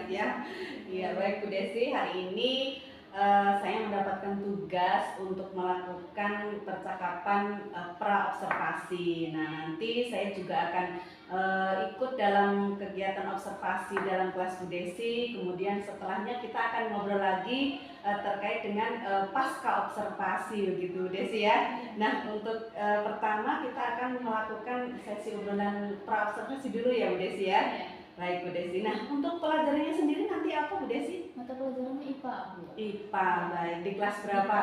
ya. Iya, baik Bu Desi, hari ini saya mendapatkan tugas untuk melakukan percakapan pra-observasi. Nah, nanti saya juga akan ikut dalam kegiatan observasi dalam kelas Bu Desi. Kemudian setelahnya kita akan ngobrol lagi terkait dengan pasca observasi begitu Bu Desi ya. Nah, untuk pertama kita akan melakukan sesi obrolan pra-observasi dulu ya Bu Desi ya. Baik Bu Desi. Nah, untuk pelajarannya sendiri nanti apa Bu Desi? Mata pelajarannya IPA, Bu. IPA, baik. Di kelas berapa?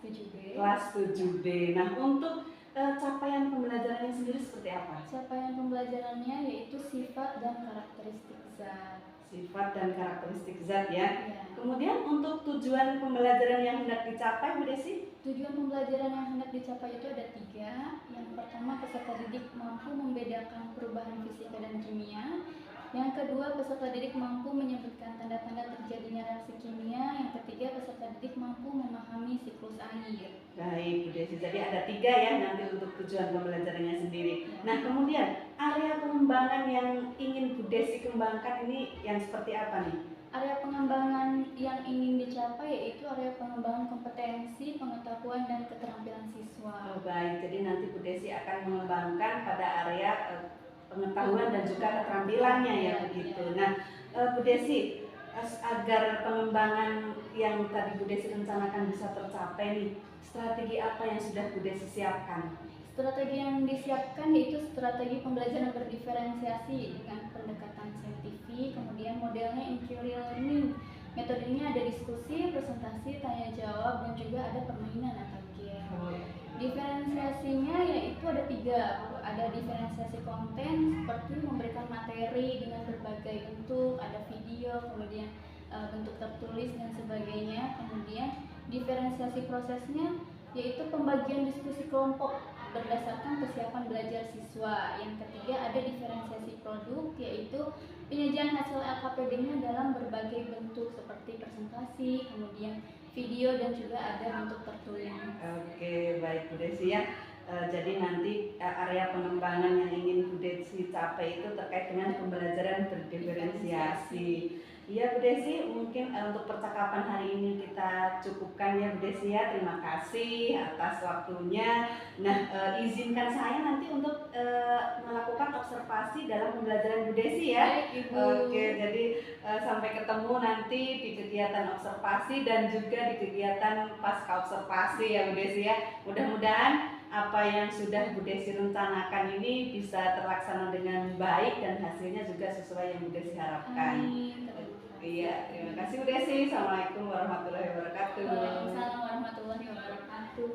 Kelas 7B. Kelas 7B. Nah, untuk capaian pembelajarannya sendiri seperti apa? Capaian pembelajarannya yaitu sifat dan karakteristik zat. Sifat dan karakteristik zat ya. Ya. Kemudian untuk tujuan pembelajaran yang hendak dicapai Bu Desi? Tujuan pembelajaran yang hendak dicapai itu ada 3. Yang pertama, peserta didik mampu membedakan perubahan fisika dan kimia. Yang kedua, peserta didik mampu menyebutkan tanda-tanda terjadinya reaksi kimia. Yang ketiga, peserta didik mampu memahami siklus air. Baik Bu Desi, jadi ada 3 ya nanti untuk tujuan pembelajarannya sendiri. Nah, kemudian area pengembangan yang ingin Bu Desi kembangkan ini yang seperti apa nih? Area pengembangan yang ingin dicapai yaitu area pengembangan kompetensi, pengetahuan, dan keterampilan siswa. Oh, baik, jadi nanti Bu Desi akan mengembangkan pada area pengetahuan dan juga keterampilannya ya begitu. Nah, Bu Desi, agar pengembangan yang tadi Bu Desi rencanakan bisa tercapai nih, strategi apa yang sudah Bu Desi siapkan? Strategi yang disiapkan yaitu strategi pembelajaran berdiferensiasi dengan pendekatan saintifik, kemudian modelnya inquiry learning. Metodenya ada diskusi, presentasi, tanya jawab, dan juga ada permainan atau game. Diferensiasinya yaitu ada 3. Ada diferensiasi konten seperti memberikan materi dengan berbagai bentuk, ada video, kemudian bentuk tertulis dan sebagainya. Kemudian diferensiasi prosesnya yaitu pembagian diskusi kelompok berdasarkan kesiapan belajar siswa. Yang ketiga ada diferensiasi produk, yaitu penyajian hasil LKPD-nya dalam berbagai bentuk seperti presentasi, kemudian video, dan juga ada bentuk tertulis. Oke, baik Bu Desi ya. Jadi nanti area pengembangan yang ingin Bu Desi capai itu terkait dengan pembelajaran berdiferensiasi. Iya Bu Desi, mungkin untuk percakapan hari ini kita cukupkan ya Bu Desi ya. Terima kasih atas waktunya. Nah, izinkan saya nanti untuk melakukan observasi dalam pembelajaran Bu Desi ya. Baik, Ibu. Oke, jadi sampai ketemu nanti di kegiatan observasi dan juga di kegiatan pasca observasi ya Bu Desi ya. Mudah-mudahan apa yang sudah Bu Desi rencanakan ini bisa terlaksana dengan baik dan hasilnya juga sesuai yang Bu Desi harapkan. Iya, terima kasih Bu Desi. Assalamualaikum warahmatullahi wabarakatuh. Waalaikumsalam warahmatullahi wabarakatuh.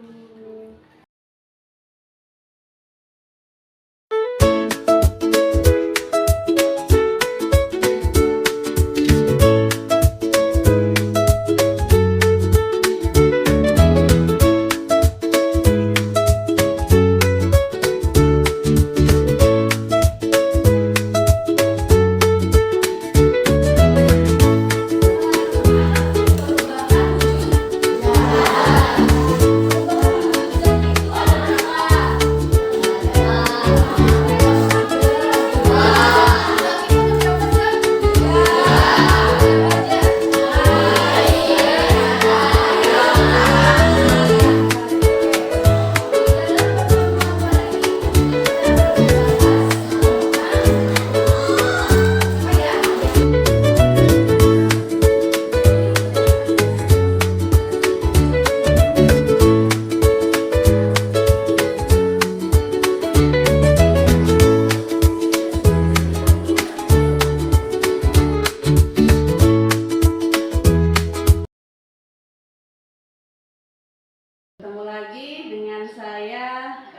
Ketemu lagi dengan saya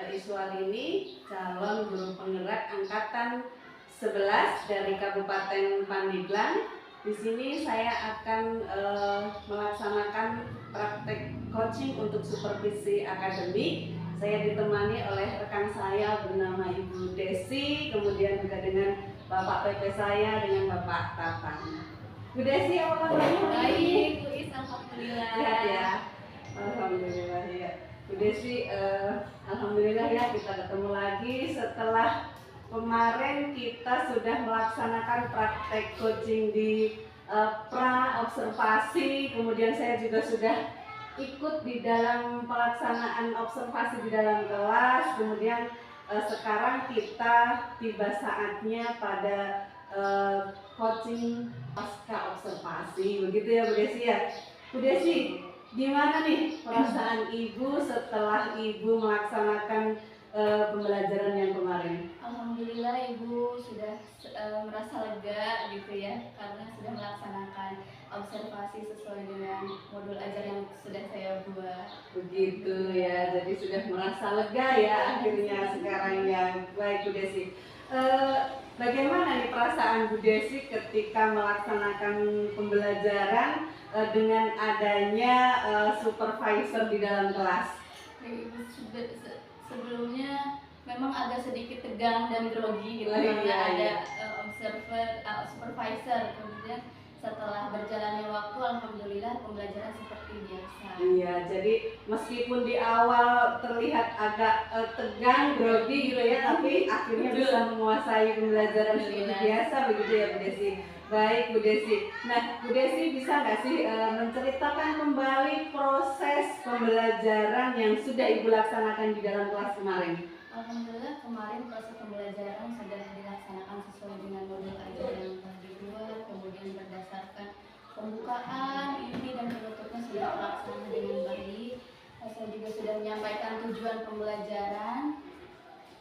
Iswalini, calon guru penggerak angkatan 11 dari Kabupaten Pandeglang. Di sini saya akan melaksanakan praktek coaching untuk supervisi akademik. Saya ditemani oleh rekan saya bernama Ibu Desi, kemudian juga dengan Bapak PP saya dengan Bapak Tatang. Bu Desi, apa kabarnya? Baik, Bu Is, alhamdulillah. Sehat ya. Alhamdulillah ya. Bu Desi, alhamdulillah ya kita ketemu lagi setelah kemarin kita sudah melaksanakan praktek coaching di pra observasi, kemudian saya juga sudah ikut di dalam pelaksanaan observasi di dalam kelas, kemudian sekarang kita tiba saatnya pada coaching pasca observasi, begitu ya Bu Desi ya. Bu Desi, gimana nih perasaan Ibu setelah Ibu melaksanakan pembelajaran yang kemarin? Alhamdulillah Ibu sudah merasa lega gitu ya, karena sudah melaksanakan observasi sesuai dengan modul ajar yang sudah saya buat. Begitu ya, jadi sudah merasa lega ya akhirnya sekarang ya. Baik Bu Desi, bagaimana nih perasaan Bu Desi ketika melaksanakan pembelajaran dengan adanya supervisor di dalam kelas? Ibu sebelumnya memang agak sedikit tegang dan grogi gitu, Iya, karena ada iya. supervisor. Kemudian setelah berjalannya waktu, alhamdulillah pembelajaran seperti biasa. Iya, jadi meskipun di awal terlihat agak tegang, grogi gitu ya, tapi akhirnya bisa menguasai pembelajaran seperti biasa, begitu ya Bu Desi. Baik Bu Desi. Nah Bu Desi bisa nggak sih menceritakan kembali proses pembelajaran yang sudah Ibu laksanakan di dalam kelas kemarin? Alhamdulillah kemarin proses pembelajaran sudah dilaksanakan sesuai dengan modul ajar yang telah dibuat, kemudian berdasarkan pembukaan, inti dan penutupnya sudah terlaksana dengan baik. Saya juga sudah menyampaikan tujuan pembelajaran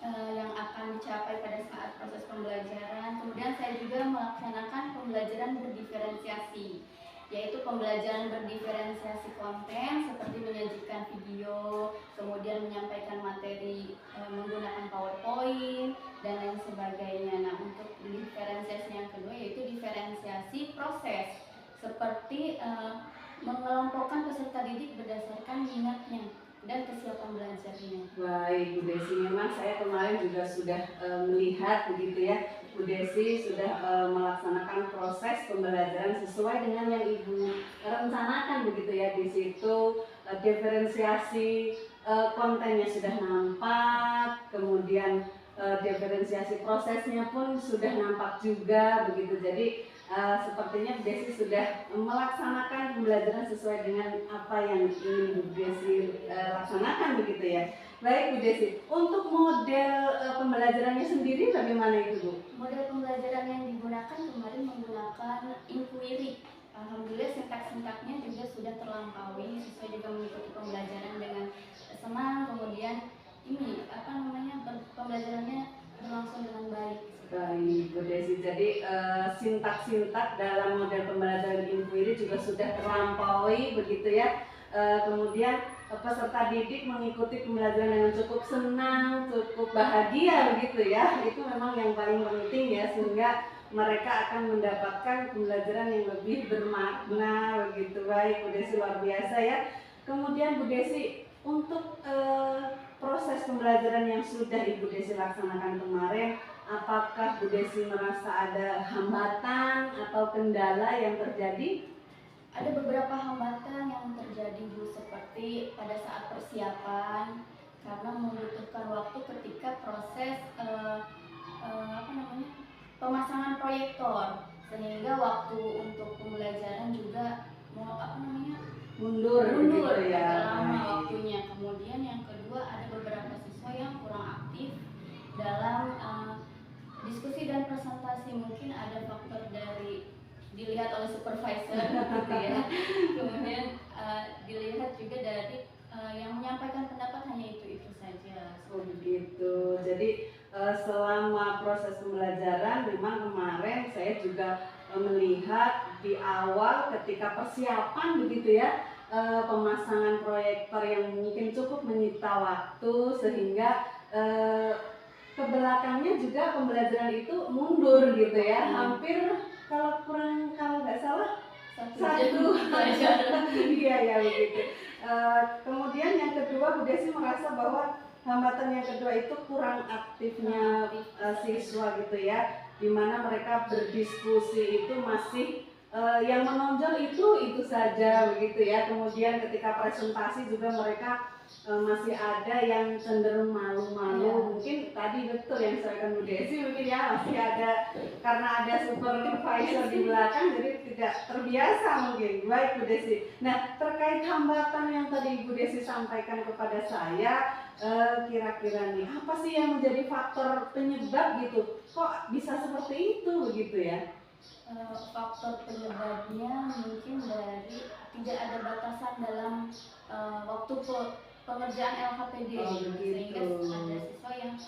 yang akan dicapai pada saat proses pembelajaran. Kemudian saya juga melaksanakan pembelajaran berdiferensiasi, yaitu pembelajaran berdiferensiasi konten seperti menyajikan video, kemudian menyampaikan materi menggunakan PowerPoint dan lain sebagainya. Nah, untuk diferensiasi yang kedua yaitu diferensiasi proses, seperti mengelompokkan peserta didik berdasarkan minatnya dan kesiapan belajarnya. Baik Bu Desi, memang saya kemarin juga sudah melihat begitu ya, Bu Desi sudah melaksanakan proses pembelajaran sesuai dengan yang Ibu rencanakan begitu ya. Di situ diferensiasi kontennya sudah nampak, kemudian diferensiasi prosesnya pun sudah nampak juga begitu. Jadi sepertinya Bu Desi sudah melaksanakan pembelajaran sesuai dengan apa yang ingin Bu Desi laksanakan begitu ya. Baik Bu Desi, untuk model pembelajarannya sendiri bagaimana itu Bu? Model pembelajaran yang digunakan kemarin menggunakan inquiry. Alhamdulillah sintak-sintaknya juga sudah terlampaui, sesuai juga mengikuti pembelajaran dengan senang. Kemudian ini pembelajarannya berlangsung dengan baik. Baik Bu Desi, jadi sintak-sintak dalam model pembelajaran inquiry juga sudah terlampaui begitu ya. Kemudian peserta didik mengikuti pembelajaran dengan cukup senang, cukup bahagia begitu ya. Itu memang yang paling penting ya, sehingga mereka akan mendapatkan pembelajaran yang lebih bermakna begitu. Baik Bu Desi, luar biasa ya. Kemudian Bu Desi, untuk proses pembelajaran yang sudah Ibu Desi laksanakan kemarin, apakah Bu Desi merasa ada hambatan atau kendala yang terjadi? Ada beberapa hambatan yang terjadi Bu, seperti pada saat persiapan, karena membutuhkan waktu ketika proses pemasangan proyektor, sehingga waktu untuk pembelajaran juga mundur gitu ya. Lama waktunya. Kemudian yang kedua, ada beberapa siswa yang kurang aktif dalam diskusi dan presentasi. Mungkin ada faktor dari dilihat oleh supervisor gitu ya. Kemudian dilihat juga dari yang menyampaikan pendapat hanya itu saja. Oh begitu. Jadi selama proses pembelajaran memang kemarin saya juga melihat di awal ketika persiapan begitu ya, pemasangan proyektor yang mungkin cukup menyita waktu, sehingga kebelakangnya juga pembelajaran itu mundur gitu ya, hampir kalau nggak salah satu iya ya begitu. Kemudian yang kedua Bu Desi merasa bahwa hambatan yang kedua itu kurang aktifnya siswa gitu ya, dimana mereka berdiskusi itu masih yang menonjol itu saja begitu ya. Kemudian ketika presentasi juga mereka masih ada yang cenderung malu-malu. Mungkin tadi betul yang disampaikan Bu Desi, mungkin ya masih ada karena ada supervisor di belakang jadi tidak terbiasa mungkin. Baik Bu Desi. Nah, terkait hambatan yang tadi Bu Desi sampaikan kepada saya, kira-kira nih apa sih yang menjadi faktor penyebab gitu? Kok bisa seperti itu begitu ya? Faktor penyebabnya mungkin dari tidak ada batasan dalam waktu pengerjaan LHPD, sehingga ada siswa yang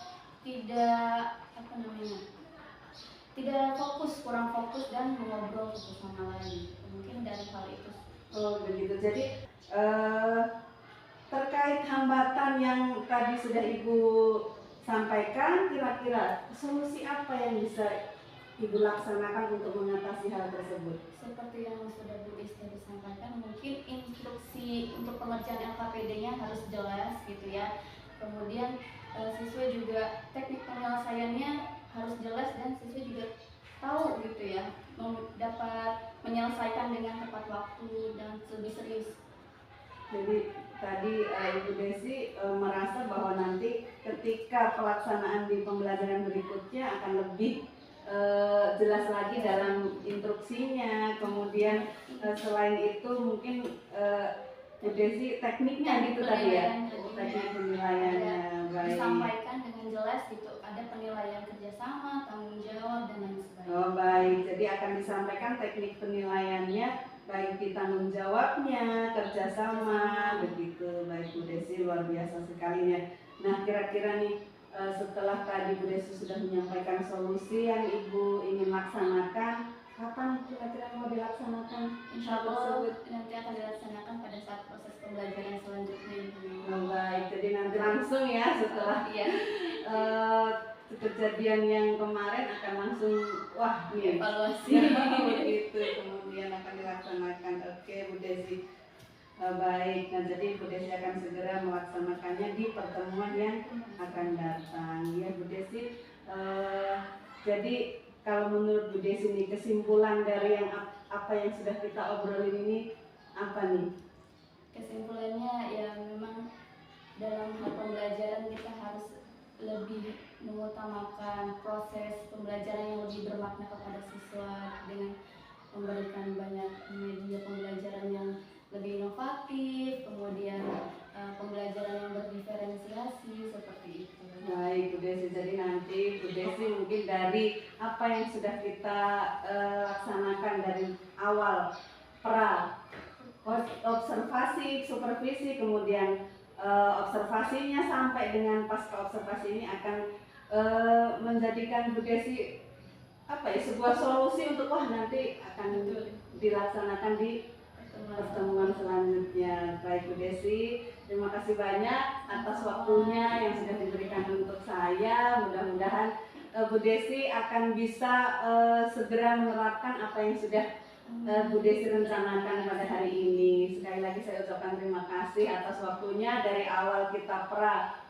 tidak fokus, kurang fokus dan mengobrol satu sama lain. Mungkin dari hal itu. Oh begitu. Jadi terkait hambatan yang tadi sudah Ibu sampaikan, kira-kira solusi apa yang bisa Ibu laksanakan untuk mengatasi hal tersebut? Seperti yang sudah Bu Desi disampaikan, mungkin instruksi untuk pengerjaan LKPD-nya harus jelas gitu ya. Kemudian siswa juga teknik penyelesaiannya harus jelas dan siswa juga tahu gitu ya, dapat menyelesaikan dengan tepat waktu dan lebih serius. Jadi tadi Ibu Desi merasa bahwa nanti ketika pelaksanaan di pembelajaran berikutnya akan lebih jelas lagi dalam instruksinya. Kemudian selain itu mungkin Bu Desi tekniknya gitu tadi ya, teknik penilaiannya baik. Disampaikan dengan jelas gitu, ada penilaian kerjasama, tanggung jawab dan lain sebagainya. Oh baik, jadi akan disampaikan teknik penilaiannya baik di tanggung jawabnya, kerjasama, begitu. Baik Bu Desi, luar biasa sekali ya. Nah kira-kira nih setelah tadi Bu Desi sudah menyampaikan solusi yang Ibu ingin laksanakan, kapan kira-kira mau dilaksanakan? Insya Allah nanti akan dilaksanakan pada saat proses pembelajaran selanjutnya. Oh, baik, jadi nanti langsung ya setelah kejadian yang kemarin akan langsung nih evaluasi begitu, kemudian akan dilaksanakan. Oke Bu Desi. Baik, nah jadi Bu Desi akan segera melaksanakannya di pertemuan yang akan datang ya Bu Desi. Jadi kalau menurut Bu Desi ini kesimpulan dari yang apa yang sudah kita obrolin ini apa nih? Kesimpulannya ya memang dalam hal pembelajaran kita harus lebih mengutamakan proses pembelajaran yang lebih bermakna kepada siswa dengan memberikan banyak media pembelajaran yang lebih inovatif, kemudian pembelajaran yang berdiferensiasi seperti itu. Baik Bu Desi, jadi nanti Bu Desi mungkin dari apa yang sudah kita laksanakan dari awal observasi, supervisi, kemudian observasinya sampai dengan pasca observasi ini akan menjadikan Bu Desi sebuah solusi untuk nanti akan dilaksanakan di pertemuan selanjutnya. Baik Bu Desi, terima kasih banyak atas waktunya yang sudah diberikan untuk saya. Mudah-mudahan Bu Desi akan bisa segera menerapkan apa yang sudah Bu Desi rencanakan pada hari ini. Sekali lagi saya ucapkan terima kasih atas waktunya dari awal kita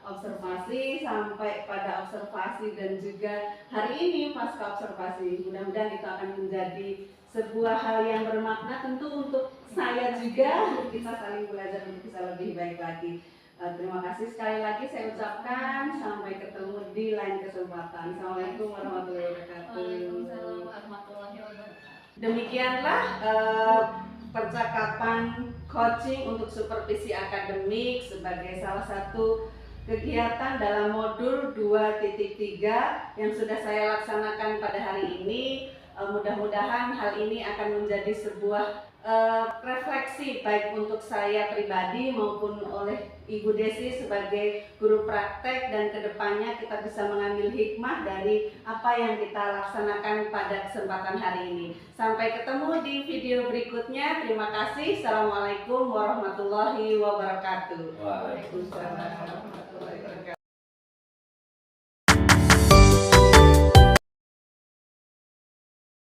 observasi sampai pada observasi dan juga hari ini pasca observasi. Mudah-mudahan itu akan menjadi sebuah hal yang bermakna tentu untuk saya juga, untuk kita saling belajar untuk bisa lebih baik lagi. Terima kasih sekali lagi saya ucapkan, sampai ketemu di lain kesempatan. Assalamualaikum warahmatullahi wabarakatuh. Waalaikumsalam warahmatullahi wabarakatuh. Demikianlah percakapan coaching untuk supervisi akademik sebagai salah satu kegiatan dalam modul 2.3 yang sudah saya laksanakan pada hari ini. Mudah-mudahan hal ini akan menjadi sebuah refleksi baik untuk saya pribadi maupun oleh Ibu Desi sebagai guru praktek, dan kedepannya kita bisa mengambil hikmah dari apa yang kita laksanakan pada kesempatan hari ini. Sampai ketemu di video berikutnya. Terima kasih. Assalamualaikum warahmatullahi wabarakatuh. Waalaikumsalam warahmatullahi wabarakatuh.